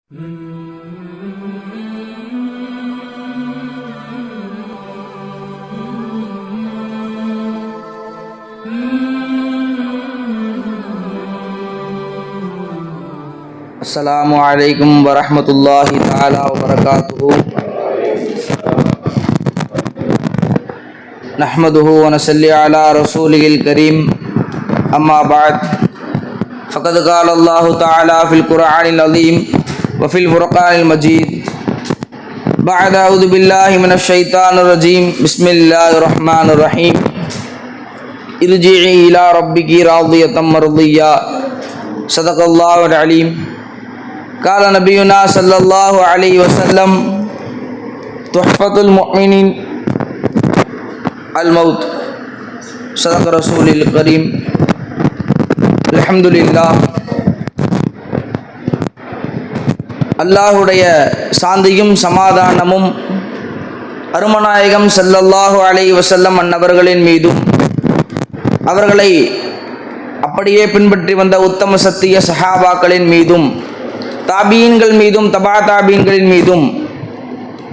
अस्सलामु अलैकुम वरहमतुल्लाहि ताला वबरकातुहु। नहमदुहु व नसल्ली अला रसूलिहिल करीम। अम्मा बाद फ़क़द क़ाल अल्लाहु ताला फ़िल क़ुरआनिल अज़ीम व फ़िल फ़ुरक़ानिल मजीद बअद अऊज़ु बिल्लाहि मिनश शैतानिर रजीम बिस्मिल्लाहिर रहमानिर रहीम इरजिई इला रब्बिकी राज़ियतम मर्ज़िय्या सदक़ल्लाहुल अलीम। क़ाल नबियुना सल्लल्लाहु अलैहि वसल्लम तुहफ़तुल मुमिनीन अल मौत सदक़ रसूलिल करीम। அல்ஹம்துலில்லாஹ், அல்லாஹுடைய சாந்தியும் சமாதானமும் அருமநாயகம் ஸல்லல்லாஹு அலைஹி வஸல்லம் அன்னவர்களின் மீதும் அவர்களை அப்படியே பின்பற்றி வந்த உத்தம சத்திய சஹாபாக்களின் மீதும் தாபீன்கள் மீதும் தபா தாபீன்களின் மீதும்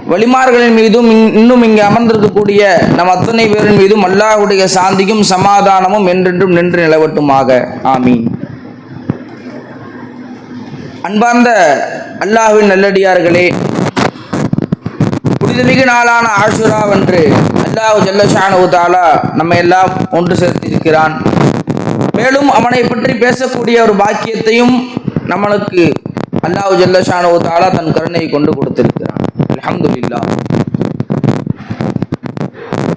வலிமார்களின் மீதும் இன்னும் இங்கே அமர்ந்திருக்கக்கூடிய நம் அத்தனை பேரின் மீதும் அல்லாஹுடைய சாந்தியும் சமாதானமும் என்றென்றும் நின்று நிலவட்டுமாக, ஆமீன். அன்பார்ந்த அல்லாஹ்வின் நல்லடியார்களே, புனிதமிகு நாளான ஆஷுராவன்று அல்லாஹ் ஜல்ல ஷானஹு தஆலா நம்மை எல்லாம் ஒன்று சேர்த்திருக்கிறான். மேலும் அவனை பற்றி பேசக்கூடிய ஒரு பாக்கியத்தையும் நம்மளுக்கு அல்லாஹ் ஜல்ல ஷானஹு தஆலா தன் கருணையை கொண்டு கொடுத்திருக்கிறான். அல்ஹம்துலில்லாஹ்.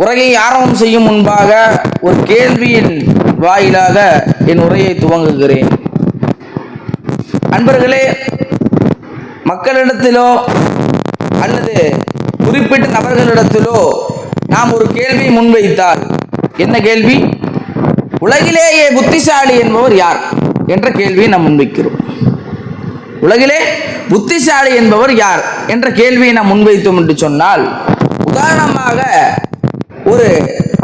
உரையை ஆரம்பம் செய்யும் முன்பாக ஒரு கேள்வியின் வாயிலாக என் உரையை துவங்குகிறேன். அன்பர்களே, மக்களிடத்திலோ அல்லது குறிப்பிட்ட நபர்களிடத்திலோ நாம் ஒரு கேள்வி முன்வைத்தால், என்ன கேள்வி? உலகிலேயே புத்திசாலி என்பவர் யார் என்ற கேள்வியை நாம் முன்வைக்கிறோம். உலகிலே புத்திசாலி என்பவர் யார் என்ற கேள்வியை நாம் முன்வைத்தோம் என்று சொன்னால், உதாரணமாக ஒரு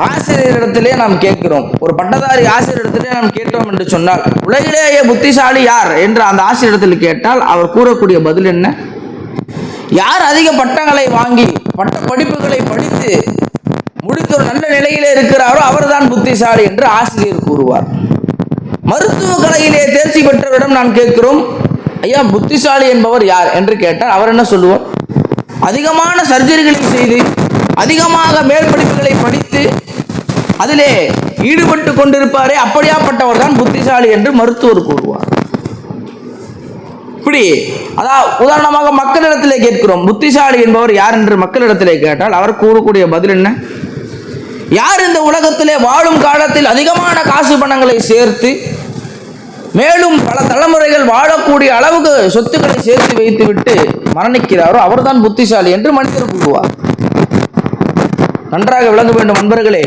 ஆசிரியரிடத்திலே நாம் கேட்கிறோம், ஒரு பட்டதாரி ஆசிரியரிடத்திலே நாம் கேட்டோம் என்று சொன்னால், உலகிலேயே புத்திசாலி யார் என்று அந்த ஆசிரியரிடத்தில் கேட்டால் அவர் கூறக்கூடிய பதில் என்ன? யார் அதிக பட்டங்களை வாங்கி பட்ட படிப்புகளை படித்து முடித்த ஒரு நல்ல நிலையிலே இருக்கிறாரோ அவர்தான் புத்திசாலி என்று ஆசிரியர் கூறுவார். மருத்துவ கலையிலே தேர்ச்சி பெற்றவரிடம் நாம் கேட்கிறோம், ஐயா புத்திசாலி என்பவர் யார் என்று கேட்டால் அவர் என்ன சொல்லுவார்? அதிகமான சர்ஜரிகளை செய்து அதிகமாக மேற்படிப்புகளை படித்து அதிலே ஈடுபட்டு கொண்டிருப்பாரே, அப்படியாப்பட்டவர் தான் புத்திசாலி என்று மருத்துவர் கூறுவார். இப்படி அதாவது உதாரணமாக மக்களிடத்திலே கேட்கிறோம், புத்திசாலி என்பவர் யார் என்று மக்களிடத்திலே கேட்டால் அவர் கூறக்கூடிய பதில் என்ன? யார் இந்த உலகத்திலே வாழும் காலத்தில் அதிகமான காசு பணங்களை சேர்த்து மேலும் பல தலைமுறைகள் வாழக்கூடிய அளவுக்கு சொத்துக்களை சேர்த்து வைத்துவிட்டு மரணிக்கிறாரோ அவர்தான் புத்திசாலி என்று மனிதர் கூறுவார். நன்றாக விளங்க வேண்டும் அன்பர்களே.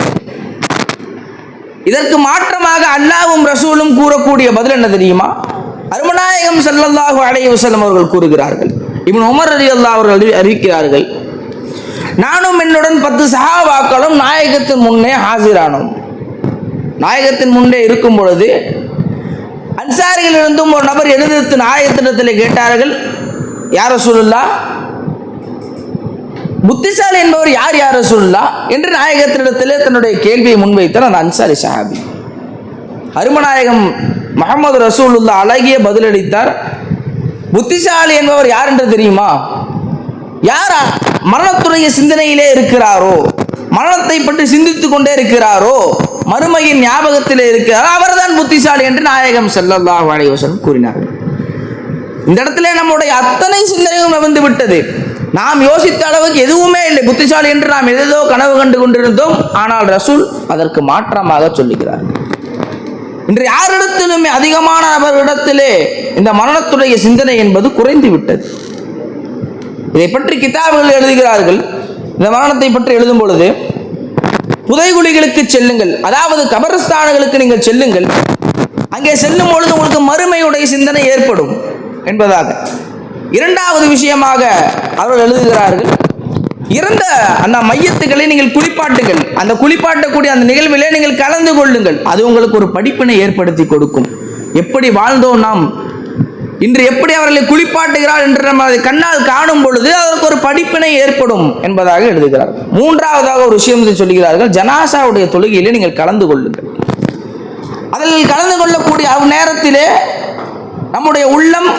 இதற்கு மாற்றமாக அல்லாஹ்வும் ரசூலும் கூறக்கூடிய பதில் என்ன தெரியுமா? அருமநாயகம் ஸல்லல்லாஹு அலைஹி வஸல்லம் அவர்கள் கூறுகிறார்கள், இப்னு உமர் ரலியல்லாஹு அவர்கள் அறிவிக்கிறார்கள், நானும் என்னுடன் 10 சஹாபாக்களும் நாயகத்தின் முன்னே ஆஜரானோம். நாயகத்தின் முன்னே இருக்கும் பொழுது அன்சாரிகளிலிருந்தும் ஒரு நபர் எதிர்த்து நாயகத்திடத்தில் கேட்டார்கள், யார் ரசூலுல்லாஹ், புத்திசாலி என்பவர் யார் யார் ரசூலுல்லாஹ் என்று நாயகத்திடத்திலே தன்னுடைய கேள்வியை முன்வைத்தார் அந்த அன்சாரி சஹாபி. அருமநாயகம் முஹம்மது ரசூலுல்லாஹ் அழகிய பதிலளித்தார், புத்திசாலி என்பவர் யார் என்று தெரியுமா? யார் மரணத்துடைய சிந்தனையிலே இருக்கிறாரோ, மரணத்தை பற்றி சிந்தித்துக் கொண்டே இருக்கிறாரோ, மறுமையின் ஞாபகத்திலே இருக்கிறாரோ அவர்தான் புத்திசாலி என்று நாயகம் ஸல்லல்லாஹு அலைஹி வஸல்லம் கூறினார்கள். இந்த இடத்திலே நம்முடைய அத்தனை சிந்தனையும் வந்து விட்டது. நாம் யோசித்த அளவுக்கு எதுவுமே இல்லை. புத்திசாலி என்று நாம் ஏதோ கனவு கண்டு கொண்டிருந்தோம். ஆனால் ரசூல் அதற்கு மாற்றமாக சொல்லுகிறார். இன்று யாரிடத்திலுமே அதிகமான நபர்களிடத்திலே இந்த மரணத்துடைய சிந்தனை என்பது குறைந்து விட்டது. இதை பற்றி கிதாபுகள் எழுதுகிறார்கள். இந்த மரணத்தை பற்றி எழுதும் பொழுது, புதைகுழிகளுக்கு செல்லுங்கள், அதாவது கபரஸ்தான்களுக்கு நீங்கள் செல்லுங்கள், அங்கே செல்லும் பொழுது உங்களுக்கு மறுமையுடைய சிந்தனை ஏற்படும் என்பதாக. இரண்டாவது விஷயமாக அவர்கள் எழுதுகிறார்கள், இறந்த அந்த மையத்துக்களை நீங்கள் குளிப்பாட்டுங்கள், அந்த குளிப்பாட்டக்கூடிய அந்த நிகழ்விலே நீங்கள் கலந்து கொள்ளுங்கள், அது உங்களுக்கு ஒரு படிப்பினை ஏற்படுத்தி கொடுக்கும். எப்படி வாழ்ந்தோம் நாம், இன்று எப்படி அவர்களை குளிப்பாட்டுகிறார் என்று நம்ம அதை கண்ணால் காணும் பொழுது அதற்கு ஒரு படிப்பினை ஏற்படும் என்பதாக எழுதுகிறார். மூன்றாவதாக ஒரு விஷயம் சொல்கிறார்கள், ஜனாசாவுடைய தொழுகையிலே நீங்கள் கலந்து கொள்ளுங்கள். அதில் கலந்து கொள்ளக்கூடிய நேரத்திலே நம்முடைய உள்ளம்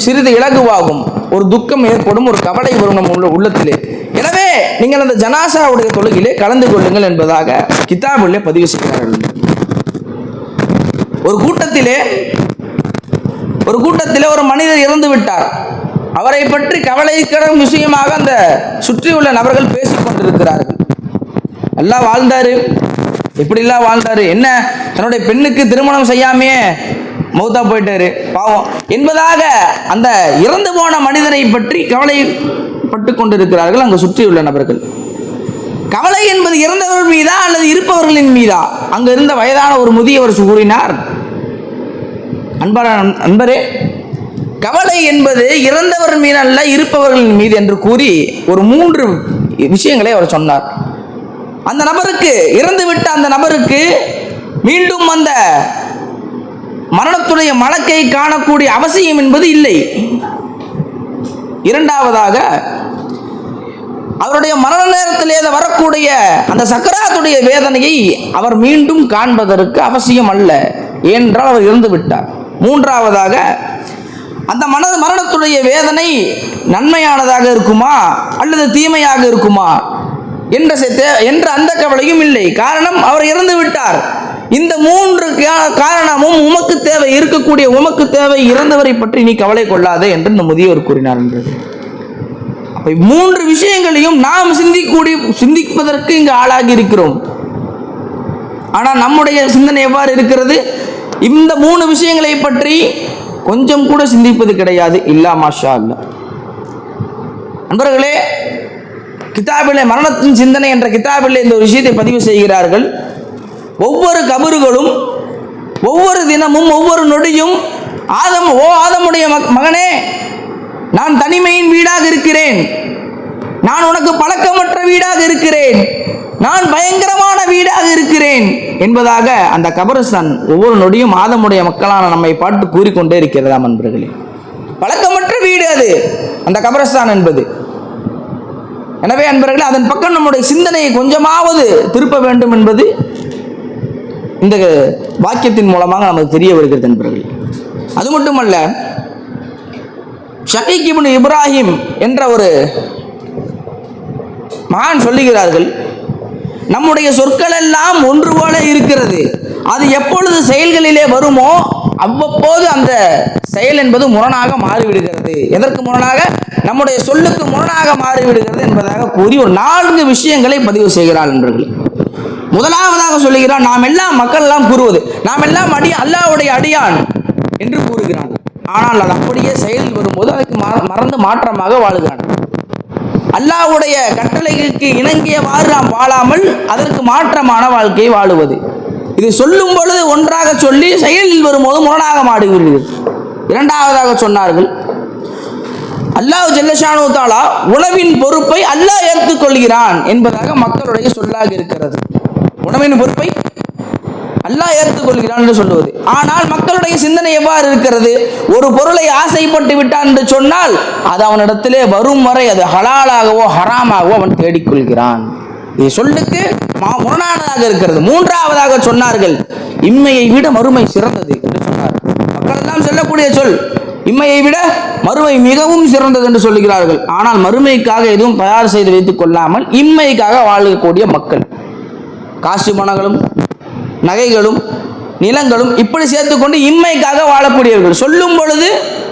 சிறிது இலகுவாகும், ஒரு துக்கம் ஏற்படும், ஒரு கவலை வரும் நம்ம உள்ளத்திலே. எனவே நீங்கள் அந்த ஜனாசாவுடைய தொழுகையிலே கலந்து கொள்ளுங்கள் என்பதாக கிதாபிலே பதிவு செய்கிறார்கள். ஒரு கூட்டத்திலே ஒரு மனிதர் இறந்து விட்டார். அவரை பற்றி கவலைக்கிடும் விஷயமாக அந்த சுற்றியுள்ள நபர்கள் பேசிக் கொண்டிருக்கிறார்கள். நல்லா வாழ்ந்தாரு, எப்படிலாம் வாழ்ந்தாரு, என்ன தன்னுடைய பெண்ணுக்கு திருமணம் செய்யாமையே மௌத்தா போயிட்டாரு பாவம் என்பதாக அந்த இறந்து போன மனிதனை பற்றி கவலைப்பட்டு கொண்டிருக்கிறார்கள் அங்கு சுற்றியுள்ள நபர்கள். கவலை என்பது இறந்தவர்கள் மீதா அல்லது இருப்பவர்களின் மீதா? அங்கு இருந்த வயதான ஒரு முதியவர் கூறினார், அன்பரே, கவலை என்பது இறந்தவர் மீது அல்ல, இருப்பவர்களின் மீது என்று கூறி ஒரு 3 விஷயங்களை அவர் சொன்னார். அந்த நபருக்கு, இறந்துவிட்ட அந்த நபருக்கு மீண்டும் அந்த மரணத்துடைய மலக்கை காணக்கூடிய அவசியம் என்பது இல்லை. இரண்டாவதாக, அவருடைய மரண நேரத்திலே வரக்கூடிய அந்த சக்கராத்துடைய வேதனையை அவர் மீண்டும் காண்பதற்கு அவசியம் அல்ல, ஏனென்றால் அவர் இறந்து விட்டார். மூன்றாவதாக, அந்த மரணத்துடைய வேதனை நன்மையானதாக இருக்குமா அல்லது தீமையாக இருக்குமா என்ற அந்த கவலையும் இல்லை. காரணம், அவர் இறந்து விட்டார். இந்த 3 காரணமும் உமக்கு தேவை, இருக்கக்கூடிய உமக்கு தேவை, இறந்தவரை பற்றி நீ கவலை கொள்ளாதே என்று இந்த முதியவர் கூறினார் என்றது. அப்ப 3 விஷயங்களையும் நாம் சிந்திப்பதற்கு இங்கு ஆளாகி இருக்கிறோம். ஆனால் நம்முடைய சிந்தனை எவ்வாறு இருக்கிறது? இந்த 3 விஷயங்களை பற்றி கொஞ்சம் கூட சிந்திப்பது கிடையாது. இல்லா மாஷா அல்லா. நண்பர்களே, கிதாபிலே மரணத்தின் சிந்தனை என்ற கிதாபிலே இந்த ஒரு விஷயத்தை பதிவு செய்கிறார்கள். ஒவ்வொரு கபறுகளும் ஒவ்வொரு தினமும் ஒவ்வொரு நொடியும் ஆதமுடைய மகனே, நான் தனிமையின் வீடாக இருக்கிறேன், நான் உனக்கு பழக்கமற்ற வீடாக இருக்கிறேன், நான் பயங்கரமான வீடாக இருக்கிறேன் என்பதாக அந்த கபரஸ்தான் ஒவ்வொரு நொடியும் ஆதமுடைய மக்களான நம்மை பாட்டு கூறிக்கொண்டே இருக்கிறதா நண்பர்களே. பழக்கமற்ற வீடு அது, அந்த கபரஸ்தான் என்பது. எனவே அன்பர்களே, அதன் பக்கம் நம்முடைய சிந்தனையை கொஞ்சமாவது திருப்ப வேண்டும் என்பது இந்த வாக்கியத்தின் மூலமாக நமக்கு தெரிய வருகிறது நண்பர்களே. அது மட்டுமல்ல, ஷகீக் இப்னு இப்ராஹிம் என்ற ஒரு மகான் சொல்லுகிறார்கள், நம்முடைய சொற்கள் எல்லாம் ஒன்று போல இருக்கிறது, அது எப்பொழுது செயல்களிலே வருமோ அவ்வப்போது அந்த செயல் என்பது முரணாக மாறிவிடுகிறது. எதற்கு முரணாக? நம்முடைய சொல்லுக்கு முரணாக மாறிவிடுகிறது என்பதாக கூறி ஒரு 4 விஷயங்களை பதிவு செய்கிறார் நண்பர்களே. முதலாவதாக சொல்லுகிறான், நாம் எல்லாம் மக்கள் எல்லாம் கூறுவது, நாம் எல்லாம் அல்லாஹ்வுடைய அடியான் என்று கூறுகிறான். ஆனால் அது அப்படியே செயலில் வரும்போது அதற்கு மறந்து மாற்றமாக வாழுகிறான். அல்லாஹ்வுடைய கட்டளைகளுக்கு இணங்கியவாறு நாம் வாழாமல் அதற்கு மாற்றமான வாழ்க்கையை வாழுவது. இது சொல்லும் பொழுது ஒன்றாக சொல்லி செயலில் வரும்போது முரணாக மாறுகிறது. இரண்டாவதாக சொன்னார்கள், அல்லாஹ் ஜல்லஷானு தஆலா உணவின் பொறுப்பை அல்லாஹ் ஏற்றுக்கொள்கிறான் என்பதாக மக்களுடைய சொல்லாக இருக்கிறது. உணவின் பொறுப்பை அல்லாஹ் ஏற்றுக்கொள்கிறான் என்று சொல்லுவது. ஆனால் மக்களுடைய சிந்தனை எவ்வாறு இருக்கிறது? ஒரு பொருளை ஆசைப்பட்டு விட்டான் என்று சொன்னால் அது அவனிடத்திலே வரும் வரை அது ஹலாலாகவோ ஹராமாகவோ அவன் தேடிக்கொள்கிறான். இது சொல்லுக்கு முரணானதாக இருக்கிறது. மூன்றாவதாக சொன்னார்கள், இம்மையை விட மறுமை சிறந்தது என்று சொன்னார். மக்கள் எல்லாம் சொல்லக்கூடிய சொல், இம்மையை விட மறுமை மிகவும் சிறந்தது என்று சொல்லுகிறார்கள். ஆனால் மறுமைக்காக எதுவும் தயார் செய்து வைத்துக் கொள்ளாமல் இம்மைக்காக வாழக்கூடிய மக்கள், காசு பணங்களும் நகைகளும் நிலங்களும் இப்படி சேர்த்துக்கொண்டு இம்மைக்காக வாழக்கூடியவர்கள். சொல்லும் பொழுது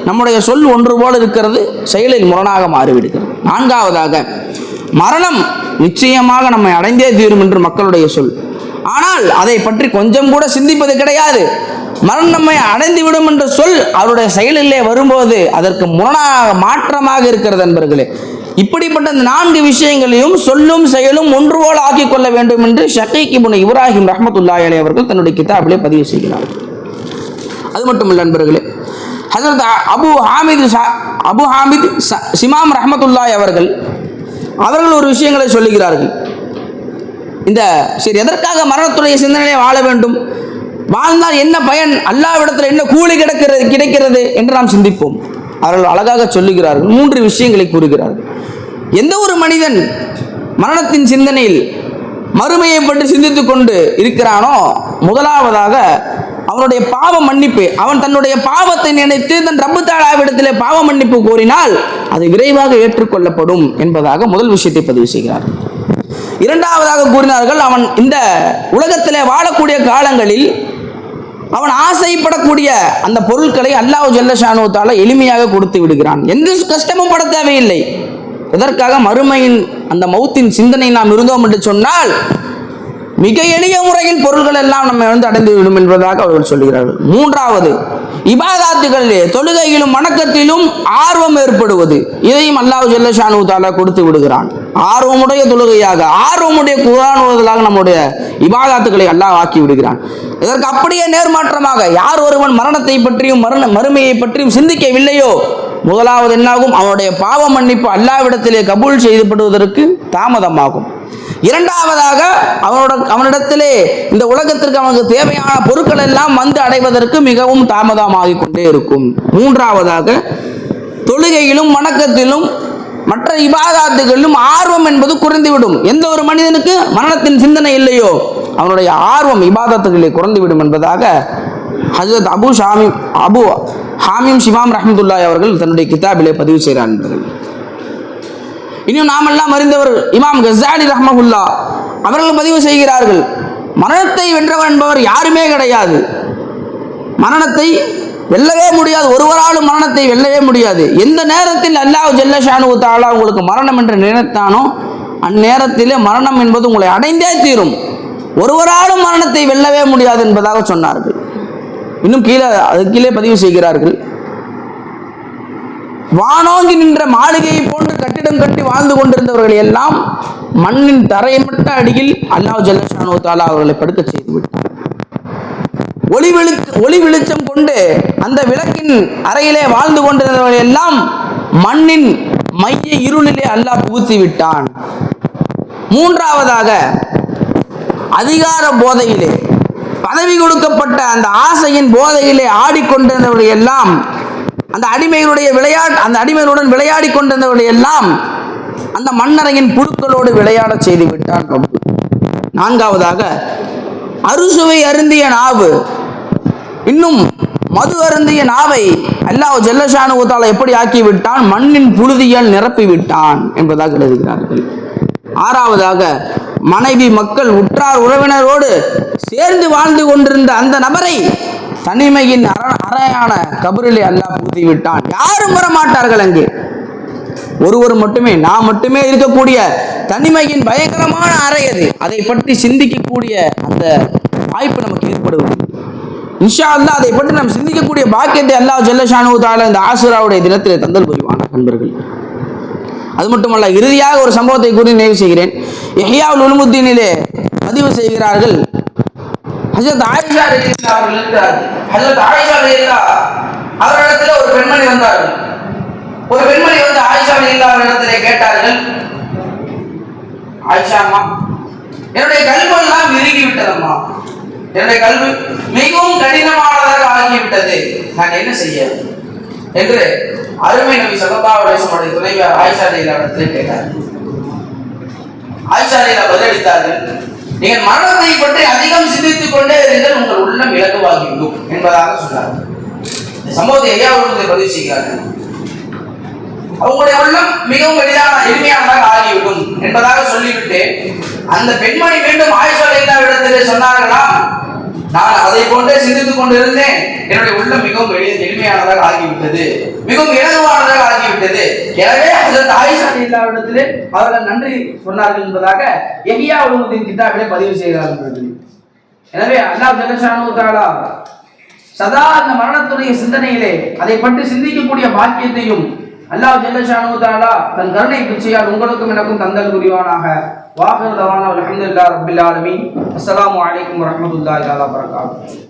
நம்முடைய சொல் ஒன்று போல இருக்கிறது, செயலில் முரணாக மாறிவிடுகிறது. நான்காவதாக, மரணம் நிச்சயமாக நம்மை அடைந்தே தீரும் என்று மக்களுடைய சொல். ஆனால் அதை பற்றி கொஞ்சம் கூட சிந்திப்பது கிடையாது. மரணம் நம்மை அடைந்துவிடும் என்ற சொல் அவருடைய செயலிலே வரும்போது அதற்கு முரணாக மாற்றமாக இருக்கிறது நண்பர்களே. இப்படிப்பட்ட 4 விஷயங்களையும் சொல்லும் செயலும் ஒன்று போல ஆக்கிக் கொள்ள வேண்டும் என்று ஷகீக் இப்னு இப்ராஹிம் ரஹ்மத்துல்லாஹி அலைஹி அவர்கள் தன்னுடைய கிதாபிலே பதிவு செய்கிறார். அது மட்டுமல்ல நண்பர்களே, ஹஜ்ரத் அபு ஹாமித் சிமாம் ரஹ்மத்துல்லாஹி அவர்கள் ஒரு விஷயங்களை சொல்லுகிறார்கள். இந்த சரி, எதற்காக மரணத்துடைய சிந்தனையை வாழ வேண்டும்? வாழ்ந்தால் என்ன பயன், அல்லாஹ்விடத்தில் என்ன கூலி கிடைக்கிறது என்று நாம் சிந்திப்போம். அவர்கள் அழகாக சொல்லுகிறார்கள், 3 விஷயங்களை கூறுகிறார்கள். எந்த ஒரு மனிதன் மரணத்தின் சிந்தனையில் மறுமையை பற்றி சிந்தித்துக் கொண்டு இருக்கிறானோ, முதலாவதாக அவனுடைய பாவ மன்னிப்பு, அவன் தன்னுடைய பாவத்தை நினைத்து தன் ரப்பு தஆலாவிடத்திலே பாவ மன்னிப்பு கோரினால் அது விரைவாக ஏற்றுக்கொள்ளப்படும் என்பதாக முதல் விஷயத்தை பதிவு செய்கிறார். இரண்டாவதாக கூறினார்கள், அவன் இந்த உலகத்திலே வாழக்கூடிய காலங்களில் அவன் ஆசைப்படக்கூடிய அந்த பொருட்களை அல்லாஹ் ஜல்ல ஷானு தஆலா எளிமையாக கொடுத்து விடுகிறான். எந்த கஷ்டமும் பட தேவையில்லை. இதற்காக மறுமையின் அந்த மௌத்தின் சிந்தனை நாம் இருந்தோம் என்று சொன்னால் மிக எளிய முறையில் பொருள்கள் எல்லாம் நம்ம அடைந்து விடும் என்பதாக அவர்கள் சொல்கிறார்கள். மூன்றாவது, இபாதாத்துகளிலே தொழுகையிலும் வணக்கத்திலும் ஆர்வம் ஏற்படுவது, இதையும் அல்லாஹ் ஜல்ல ஷானு தஆலா கொடுத்து விடுகிறான். ஆர்வமுடைய தொழுகையாக, ஆர்வமுடைய குர்ஆன் ஓதுதலாக நம்முடைய இபாதாத்துகளை அல்லாஹ் ஆக்கி விடுகிறான். இதற்கு அப்படியே நேர்மாற்றமாக யார் ஒருவன் மரணத்தை பற்றியும் மறுமையை பற்றியும் சிந்திக்கவில்லையோ, முதலாவது என்னாகும், அவனுடைய பாவ மன்னிப்பு அல்லாஹ்விடத்திலே கபூல் செய்யப்படுவதற்கு தாமதமாகும். இரண்டாவதாக அவனிடத்திலே இந்த உலகத்திற்கு அவனுக்கு தேவையான பொருட்கள் எல்லாம் வந்து அடைவதற்கு மிகவும் தாமதமாகிக் கொண்டே இருக்கும். மூன்றாவதாக, தொழுகையிலும் வணக்கத்திலும் மற்ற இபாதாத்துகளிலும் ஆர்வம் என்பது குறைந்துவிடும். எந்த ஒரு மனிதனுக்கு மரணத்தின் சிந்தனை இல்லையோ அவனுடைய ஆர்வம் இபாதத்துகளிலே குறைந்துவிடும் என்பதாக ஹஜ்ரத் அபு ஹாமிம் ஷிமாம் ரஹ்மத்துல்லாஹி அவர்கள் தன்னுடைய கிதாபிலே பதிவு செய்கிறார்கள். இன்னும் நாமெல்லாம் அறிந்தவர் இமாம் கஸாலி ரஹ்மஹுல்லா அவர்கள் பதிவு செய்கிறார்கள், மரணத்தை வென்றவர் என்பவர் யாருமே கிடையாது. மரணத்தை வெல்லவே முடியாது, ஒருவராலும் மரணத்தை வெல்லவே முடியாது. எந்த நேரத்தில் அல்லாஹ் ஜல்ல ஷானு தஆலா உங்களுக்கு மரணம் என்று நினைத்தானோ அந்நேரத்திலே மரணம் என்பது உங்களை அடைந்தே தீரும். ஒருவராலும் மரணத்தை வெல்லவே முடியாது என்பதாக சொன்னார்கள். இன்னும் கீழே பதிவு செய்கிறார்கள், வானோங்கி நின்ற மாளிகையை போன்று கட்டிடம் கட்டி வாழ்ந்து கொண்டிருந்தவர்கள் எல்லாம் மண்ணின் தரைமட்ட அடியில் அல்லாஹ் ஜல்ல ஷானு தஆலா அவர்களை படுக்க செய்து விட்டார். ஒளி வெளிச்சம் கொண்டு அந்த விளக்கின் அறையிலே வாழ்ந்து கொண்டிருந்தவர்கள் எல்லாம் மண்ணின் மைய இருளிலே அல்லாஹ் புகுத்தி விட்டான். மூன்றாவதாக, அதிகார போதையிலே, பதவி கொடுக்கப்பட்ட அந்த ஆசையின் போதையிலே ஆடிக்கொண்டிருந்தவர்கள் எல்லாம், அந்த அடிமைகளுடன் விளையாடி கொண்டிருந்தவர்கள் எல்லாம் அந்த மண்ணறையின் புழுக்களோடு விளையாட செய்து விட்டான் ரப்பு. நான்காவதாக, அறுசுவை அருந்திய நாவு, இன்னும் மது அருந்திய நாவை அல்லாஹ் ஜல்ல ஷானு தஆலா எப்படி ஆக்கி விட்டான், மண்ணின் புழுதியால் நிரப்பி விட்டான் என்பதாக எழுதுகிறார்கள். ஆறாவதாக, மனைவி மக்கள் உற்றார் உறவினரோடு சேர்ந்து வாழ்ந்து கொண்டிருந்த அந்த நபரை தனிமையின் அறையான கபரிலே அல்லாஹ் புகுத்தி விட்டான். யாரும் வரமாட்டார்கள் அங்கே, ஒருவர் மட்டுமே, நாம் மட்டுமே இருக்கக்கூடிய தனிமையின் பயங்கரமான அறை அது. அதை பற்றி சிந்திக்கக்கூடிய அந்த வாய்ப்பு நமக்கு ஏற்படுவது இன்ஷா அல்லாஹ். அதை பற்றி நாம் சிந்திக்கக்கூடிய பாக்கியத்தை அல்லாஹ் ஜல்ல ஷானு தஆலா இந்த ஆசுராவுடைய தினத்திலே தந்தல் புரிவான நண்பர்கள். அது மட்டுமல்ல, இறுதியாக ஒரு சம்பவத்தை கூறி நிறைவு செய்கிறேன். இஹ்யாவுல் உலூமுத்தீனிலே பதிவு செய்கிறார்கள், ஹஜ்ரத் ஆயிஷா ரலியல்லாஹு அவர்கள் இருக்கிறார்கள். ஹஜ்ரத் ஆயிஷா ரலியல்லாஹு அவர்களிடத்தில் ஒரு பெண்மணி வந்தார்கள். ஒரு பெண்மணி வந்து ஆயிஷா ரலியல்லாஹு அவர்களிடத்திலே கேட்டார்கள், ஆயிஷா அம்மா, என்னுடைய கல்வெல்லாம் இறுகி விட்டதம்மா, என்னுடைய கல்வி மிகவும் கடினமானதாக ஆகிவிட்டது, நான் என்ன செய்ய என்று அருமை நபி ஸல்லல்லாஹு அலைஹி வஸல்லம் துணைவியார் ஆயிஷா ரலியல்லாஹு அவர்களிடத்தில் கேட்டார்கள். ஆயிஷா ரலியல்லாஹு பதிலளித்தார்கள், நீங்கள் மரணத்தை பற்றி அதிகம் சிந்தித்துக் கொண்டே இருங்கள், உங்கள் உள்ளம் இலகுவாகிவிடும் என்பதாக சொன்னார்கள். இந்த சம்பவத்தை ஐயாவுடைய பதிவு செய்கிறார்கள். அவங்களுடைய உள்ளம் மிகவும் எளிமையானதாக ஆகிவிடும் என்பதாக சொல்லிவிட்டு அந்த பெண்மணி மீண்டும் ஆயிஷா ரலியல்லாஹு இடத்திலே சொன்னார்களா, நான் அதை போன்றே சிந்தித்துக் கொண்டிருந்தேன், என்னுடைய உள்ளம் மிகவும் எளிமையானதாக ஆகிவிட்டது, மிகவும் இலகுவானதாக ஆகிவிட்டது. எனவே ஹஜ்ரத் ஆயிஷா ரலியல்லாஹு இடத்திலே அவர்கள் நன்றி சொன்னார்கள் என்பதாக இஹ்யா உலூமுத்தீன் கிதாபிலே பதிவு செய்கிறார்கள். எனவே அல்லாஹ் ஜல்ல ஷானு தஆலா சதா அந்த மரணத்துடைய சிந்தனையிலே அதை பற்றி சிந்திக்கக்கூடிய பாக்கியத்தையும் அல்லாஹ் ஜல்ல ஷானு தஆலா தன் கருணை பிச்சையால் உங்களுக்கும் எனக்கும் தந்தல் புரிவானாக. வாஹிர் தவானா அல்ஹம்துலில்லாஹி ரப்பில் ஆலமீன். அஸ்ஸலாமு அலைக்கும் வரஹ்மத்துல்லாஹி வபரகாத்துஹு.